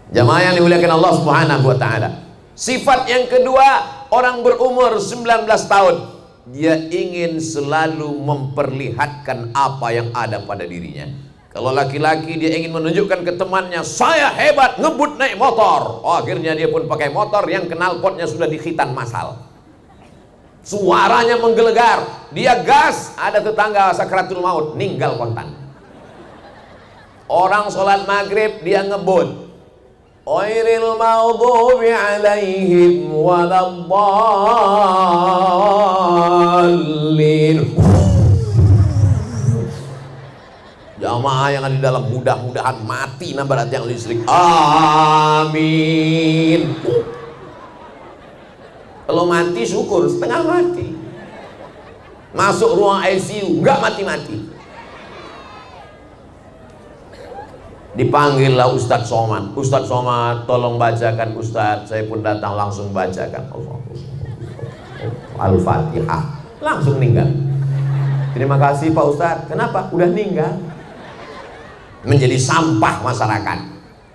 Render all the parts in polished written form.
Jamaah yang dimuliakan Allah Subhanahu wa taala. Sifat yang kedua, orang berumur 19 tahun, dia ingin selalu memperlihatkan apa yang ada pada dirinya. Kalau laki-laki dia ingin menunjukkan ke temannya, saya hebat ngebut naik motor. Akhirnya dia pun pakai motor yang knalpotnya sudah dikhitan massal. Suaranya menggelegar, dia gas, ada tetangga sakratul maut, ninggal kontan. Orang sholat maghrib dia ngebut, ghairil maghdubi alaihim waladdallin. Jamaah yang ada di dalam mudah-mudahan mati nabrak yang listrik. Amin. Kalau mati syukur, setengah mati. Masuk ruang ICU, enggak mati-mati. Dipanggillah Ustadz Somad. Ustadz Somad, tolong bacakan Ustadz. Saya pun datang langsung bacakan Al-Fatihah. Langsung meninggal. Terima kasih Pak Ustadz. Kenapa? Udah meninggal. Menjadi sampah masyarakat.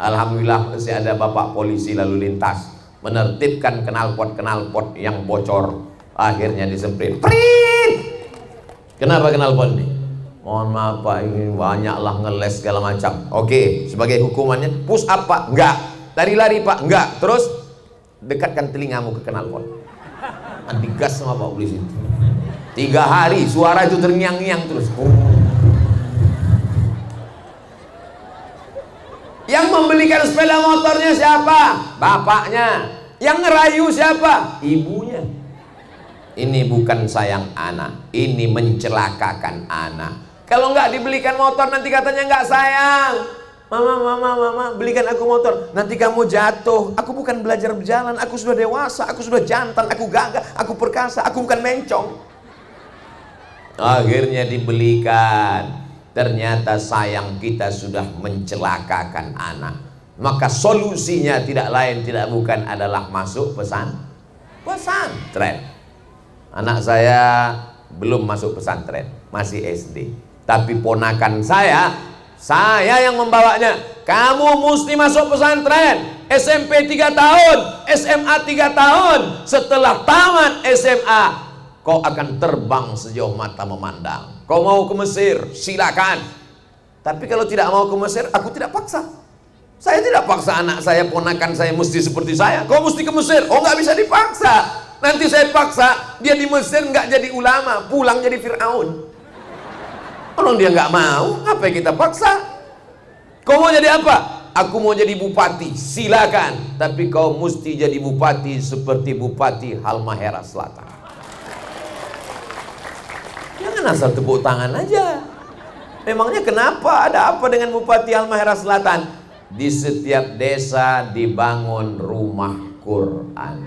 Alhamdulillah masih ada Bapak polisi lalu lintas menertibkan knalpot yang bocor. Akhirnya disemprit. Prit! Kenapa knalpot ini? Mohon maaf Pak, ini banyaklah ngeles segala macam. Oke, sebagai hukumannya push up Pak? Enggak. Lari-lari Pak? Enggak. Terus dekatkan telingamu ke knalpot. Digas sama Pak polisi. 3 hari suara itu terngiang-ngiang terus. Yang membelikan sepeda motornya siapa? Bapaknya. Yang ngerayu siapa? Ibunya. Ini bukan sayang anak, ini mencelakakan anak. Kalau nggak dibelikan motor nanti katanya nggak sayang. Mama, belikan aku motor. Nanti kamu jatuh. Aku bukan belajar berjalan, aku sudah dewasa, aku sudah jantan, aku gagah, aku perkasa, aku bukan mencong. Akhirnya dibelikan. Ternyata sayang kita sudah mencelakakan anak. Maka solusinya tidak lain tidak bukan adalah masuk pesantren. Anak saya belum masuk pesantren, masih SD. Tapi ponakan saya yang membawanya. Kamu mesti masuk pesantren. SMP 3 tahun, SMA 3 tahun. Setelah tamat SMA, kau akan terbang sejauh mata memandang. Kau mau ke Mesir, silakan. Tapi kalau tidak mau ke Mesir, aku tidak paksa. Saya tidak paksa anak saya, ponakan saya mesti seperti saya. Kau mesti ke Mesir. Oh, nggak bisa dipaksa. Nanti saya paksa, dia di Mesir nggak jadi ulama, pulang jadi Fir'aun. Kalau dia nggak mau, apa yang kita paksa? Kau mau jadi apa? Aku mau jadi bupati, silakan. Tapi kau mesti jadi bupati seperti Bupati Halmahera Selatan. Jangan asal tepuk tangan aja. Memangnya kenapa? Ada apa dengan Bupati Halmahera Selatan? Di setiap desa dibangun rumah Quran.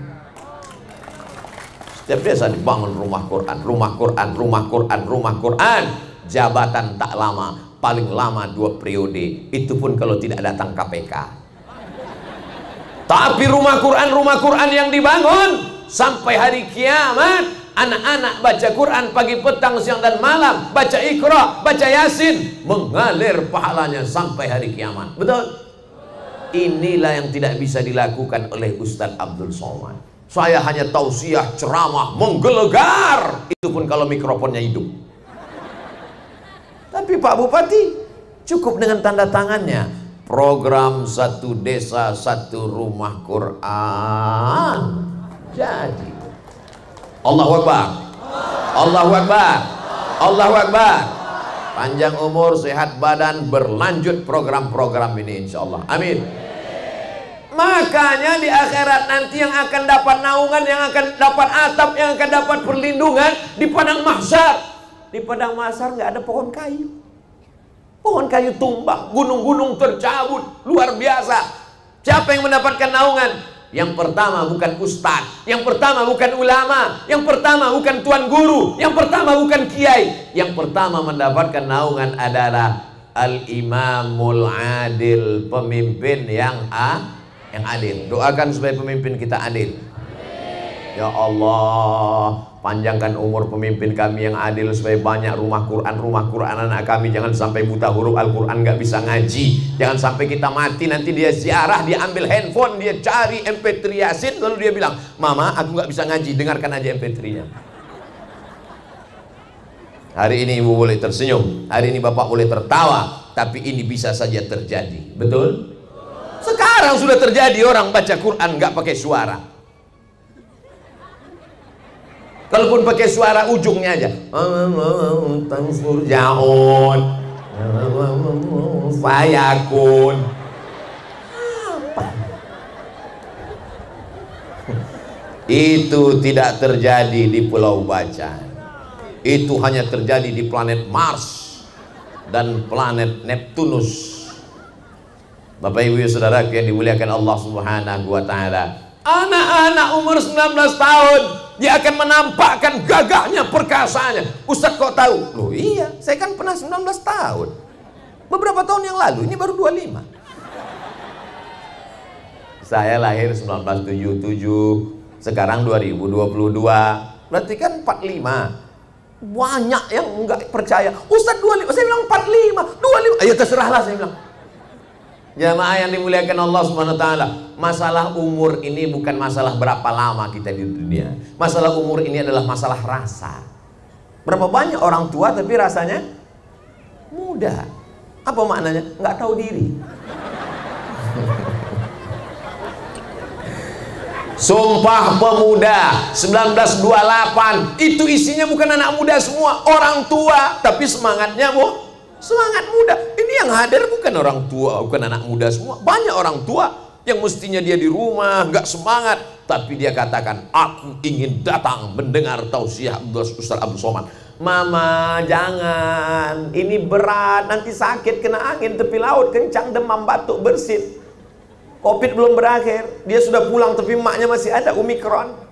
Setiap desa dibangun rumah Quran, rumah Quran, rumah Quran, rumah Quran. Jabatan tak lama, paling lama 2 periode. Itu pun kalau tidak datang KPK. Tapi rumah Quran yang dibangun sampai hari kiamat. Anak-anak baca Quran pagi, petang, siang dan malam, baca Iqra, baca Yasin, mengalir pahalanya sampai hari kiamat. Betul? Inilah yang tidak bisa dilakukan oleh Ustadz Abdul Somad. Saya hanya tausiah, ceramah, menggelegar. Itu pun kalau mikrofonnya hidup. Tapi Pak Bupati cukup dengan tanda tangannya. Program 1 desa 1 rumah Quran. Jadi Allahu Akbar, Allahu Akbar, Allahu Akbar. Panjang umur, sehat badan, berlanjut program-program ini insya Allah. Amin. Makanya di akhirat nanti yang akan dapat naungan, yang akan dapat atap, yang akan dapat perlindungan di padang mahsyar. Di padang mahsyar nggak ada pohon kayu. Pohon kayu tumbang, gunung-gunung tercabut, luar biasa. Siapa yang mendapatkan naungan? Yang pertama bukan ustadz, yang pertama bukan ulama, yang pertama bukan tuan guru, yang pertama bukan kiai. Yang pertama mendapatkan naungan adalah al-imamul adil, pemimpin yang adil. Doakan supaya pemimpin kita adil. Ya Allah, panjangkan umur pemimpin kami yang adil supaya banyak rumah Quran anak kami. Jangan sampai buta huruf Al-Quran nggak bisa ngaji. Jangan sampai kita mati nanti dia ziarah, dia ambil handphone, dia cari MP3 Yasin, lalu dia bilang, Mama aku nggak bisa ngaji, dengarkan aja MP3-nya. Hari ini ibu boleh tersenyum, hari ini bapak boleh tertawa, tapi ini bisa saja terjadi. Betul? Sekarang sudah terjadi orang baca Quran nggak pakai suara. Kalaupun pakai suara ujungnya aja. Jaun, fayakun. Apa? Itu tidak terjadi di Pulau Bacan. Itu hanya terjadi di planet Mars dan planet Neptunus. Bapak ibu saudara yang dimuliakan Allah Subhanahu wa taala, anak-anak umur 19 tahun dia akan menampakkan gagahnya, perkasaannya. Ustadz kok tahu? Loh iya, saya kan pernah 19 tahun beberapa tahun yang lalu, ini baru 25. Saya lahir 1977, sekarang 2022, berarti kan 45. Banyak yang enggak percaya. Ustadz 25, saya bilang 45, 25. Ayo terserahlah, saya bilang. Jamaah yang dimuliakan Allah Subhanahu wa taala, masalah umur ini bukan masalah berapa lama kita di dunia. Masalah umur ini adalah masalah rasa. Berapa banyak orang tua tapi rasanya muda. Apa maknanya? Nggak tahu diri. Sumpah Pemuda 1928 itu isinya bukan anak muda semua, orang tua, tapi semangatnya semangat muda. Ini yang hadir bukan orang tua, bukan anak muda semua. Banyak orang tua yang mestinya dia di rumah nggak semangat, tapi dia katakan, aku ingin datang mendengar tausiah Ustaz Abdul Somad. Mama jangan, ini berat, nanti sakit, kena angin tepi laut kencang, demam, batuk, bersin. Covid belum berakhir, dia sudah pulang tapi emaknya masih ada Omikron.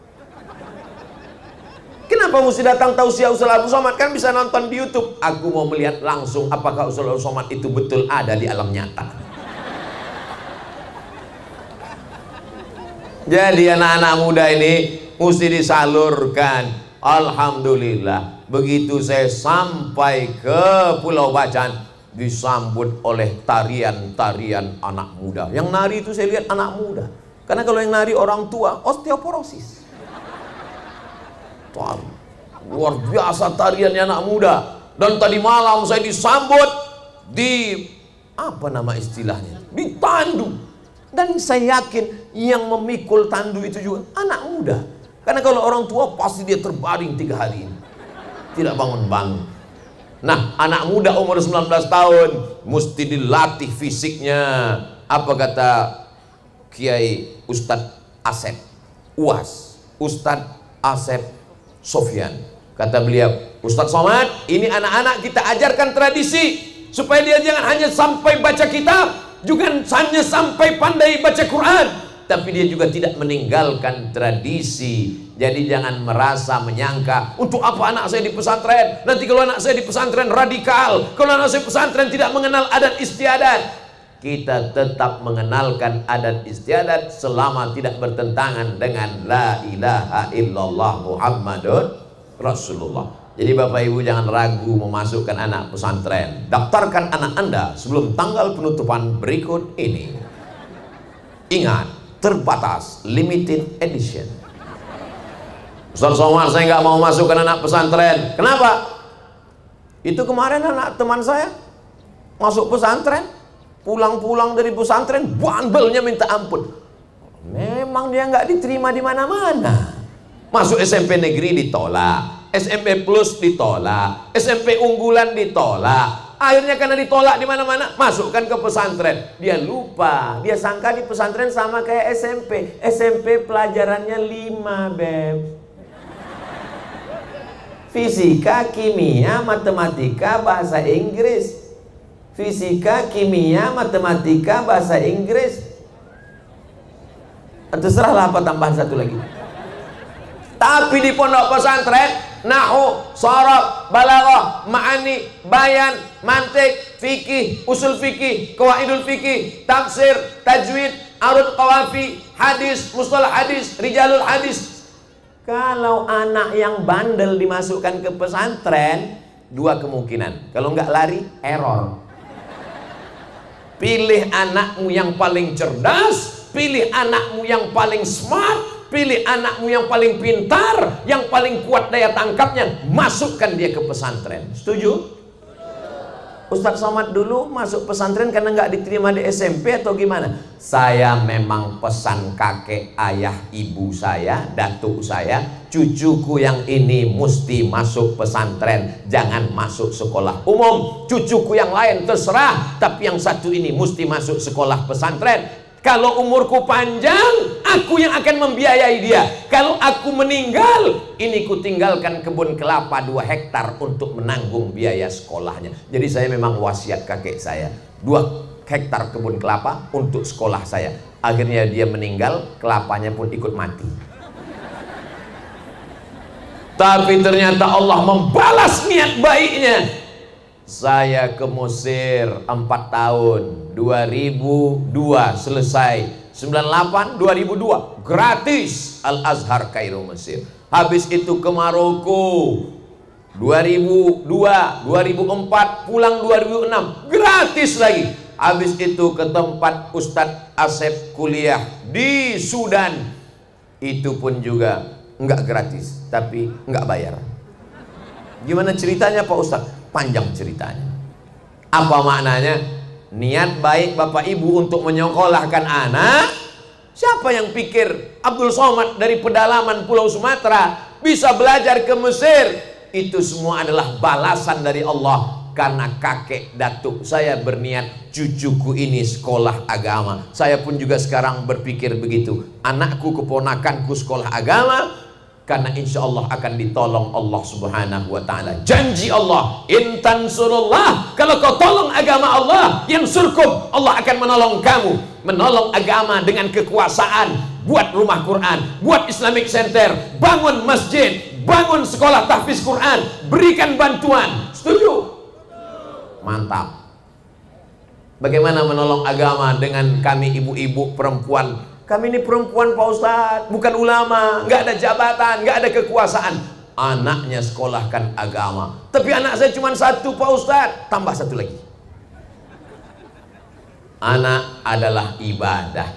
Kenapa mesti datang tausiah Ustaz Abdul Somad? Kan bisa nonton di YouTube. Aku mau melihat langsung apakah Ustaz Abdul Somad itu betul ada di alam nyata. Jadi anak-anak muda ini mesti disalurkan. Alhamdulillah, begitu saya sampai ke Pulau Bacan, disambut oleh tarian-tarian anak muda. Yang nari itu saya lihat anak muda. Karena kalau yang nari orang tua, osteoporosis. Luar biasa tariannya anak muda. Dan tadi malam saya disambut di apa nama istilahnya, di tandu. Dan saya yakin yang memikul tandu itu juga anak muda. Karena kalau orang tua pasti dia terbaring 3 hari ini, tidak bangun-bangun. Nah, anak muda umur 19 tahun mesti dilatih fisiknya. Apa kata Kiai Ustadz Asep UAS, Ustadz Asep Sofyan? Kata beliau, Ustadz Somad, ini anak-anak kita ajarkan tradisi supaya dia jangan hanya sampai baca kitab, juga hanya sampai pandai baca Quran, tapi dia juga tidak meninggalkan tradisi. Jadi jangan merasa menyangka, untuk apa anak saya di pesantren? Nanti kalau anak saya di pesantren radikal, kalau anak saya pesantren tidak mengenal adat istiadat. Kita tetap mengenalkan adat istiadat selama tidak bertentangan dengan la ilaha illallah Muhammadun Rasulullah. Jadi Bapak Ibu jangan ragu memasukkan anak pesantren. Daftarkan anak Anda sebelum tanggal penutupan berikut ini. Ingat, terbatas, limited edition. Ustaz Somad, saya nggak mau masukkan anak pesantren. Kenapa? Itu kemarin anak teman saya masuk pesantren, pulang-pulang dari pesantren bandelnya minta ampun. Memang dia nggak diterima di mana-mana. Masuk SMP negeri ditolak, SMP plus ditolak, SMP unggulan ditolak. Akhirnya karena ditolak di mana-mana, masukkan ke pesantren. Dia lupa, dia sangka di pesantren sama kayak SMP. SMP pelajarannya 5, Beb. Fisika, kimia, matematika, bahasa Inggris. Fisika, kimia, matematika, bahasa Inggris. Terserahlah apa tambahan satu lagi. Tapi di pondok pesantren, nahwu, sharaf, balaghah, ma'ani, bayan, mantik, fikih, usul fikih, qawaidul fikih, tafsir, tajwid, arud qawafi, hadis, mustalah hadis, rijalul hadis. Kalau anak yang bandel dimasukkan ke pesantren, dua kemungkinan. Kalau nggak lari, error. Pilih anakmu yang paling cerdas, pilih anakmu yang paling smart, pilih anakmu yang paling pintar, yang paling kuat daya tangkapnya, masukkan dia ke pesantren. Setuju? Ustadz Somad dulu masuk pesantren karena nggak diterima di SMP atau gimana? Saya memang pesan kakek, ayah, ibu saya, datuk saya, cucuku yang ini mesti masuk pesantren, jangan masuk sekolah umum. Cucuku yang lain terserah, tapi yang satu ini mesti masuk sekolah pesantren. Kalau umurku panjang, aku yang akan membiayai dia. Kalau aku meninggal, ini ku tinggalkan kebun kelapa 2 hektar untuk menanggung biaya sekolahnya. Jadi saya memang wasiat kakek saya, 2 hektar kebun kelapa untuk sekolah saya. Akhirnya dia meninggal, kelapanya pun ikut mati. Tapi ternyata Allah membalas niat baiknya. Saya ke Mesir 4 tahun, 2002 selesai, 98 2002 gratis Al-Azhar Kairo Mesir. Habis itu ke Maroko 2002 2004 pulang 2006 gratis lagi. Habis itu ke tempat Ustadz Asep kuliah di Sudan, itu pun juga enggak gratis tapi enggak bayar. Gimana ceritanya Pak Ustadz? Panjang ceritanya. Apa maknanya? Niat baik Bapak Ibu untuk menyekolahkan anak. Siapa yang pikir Abdul Somad dari pedalaman Pulau Sumatera bisa belajar ke Mesir? Itu semua adalah balasan dari Allah. Karena kakek datuk saya berniat cucuku ini sekolah agama. Saya pun juga sekarang berpikir begitu. Anakku, keponakanku sekolah agama, karena insya Allah akan ditolong Allah subhanahu wa ta'ala. Janji Allah, in tansurullah, kalau kau tolong agama Allah, yang surkum, Allah akan menolong kamu. Menolong agama dengan kekuasaan. Buat rumah Quran, buat Islamic Center, bangun masjid, bangun sekolah tahfiz Quran, berikan bantuan. Setuju? Mantap. Bagaimana menolong agama dengan kami ibu-ibu perempuan? Kami ini perempuan Pak Ustadz, bukan ulama, nggak ada jabatan, nggak ada kekuasaan. Anaknya sekolahkan agama. Tapi anak saya cuma 1 Pak Ustadz, tambah 1 lagi. Anak adalah ibadah.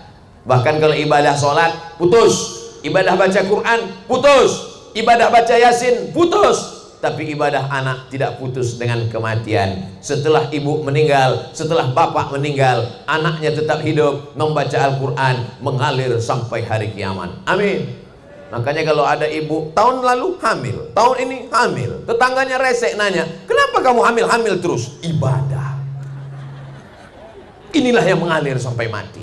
Bahkan kalau ibadah sholat, putus. Ibadah baca Quran, putus. Ibadah baca Yasin, putus. Tapi ibadah anak tidak putus dengan kematian. Setelah ibu meninggal, setelah bapak meninggal, anaknya tetap hidup, membaca Al-Quran, mengalir sampai hari kiamat. Amin. Makanya kalau ada ibu tahun lalu hamil, tahun ini hamil, tetangganya resek nanya, kenapa kamu hamil-hamil terus? Ibadah. Inilah yang mengalir sampai mati.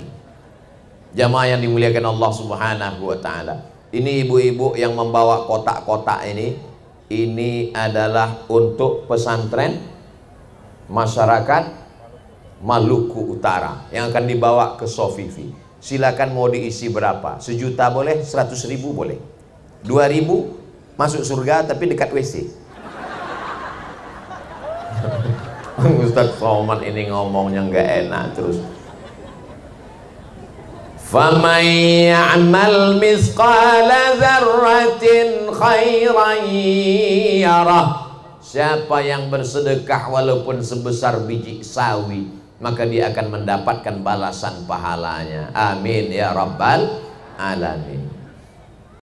Jamaah yang dimuliakan Allah subhanahu wa ta'ala. Ini ibu-ibu yang membawa kotak-kotak ini adalah untuk pesantren masyarakat Maluku Utara yang akan dibawa ke Sofifi. Silakan mau diisi berapa? 1 juta boleh, 100.000 boleh, 2.000 masuk surga tapi dekat WC. Ustadz Somad ini ngomongnya nggak enak terus. فَمَنْ يَعْمَلْ مِثْقَالَ ذَرَّةٍ خَيْرًا يَرَهُ. Siapa yang bersedekah walaupun sebesar biji sawi, maka dia akan mendapatkan balasan pahalanya. Amin ya rabbal alamin.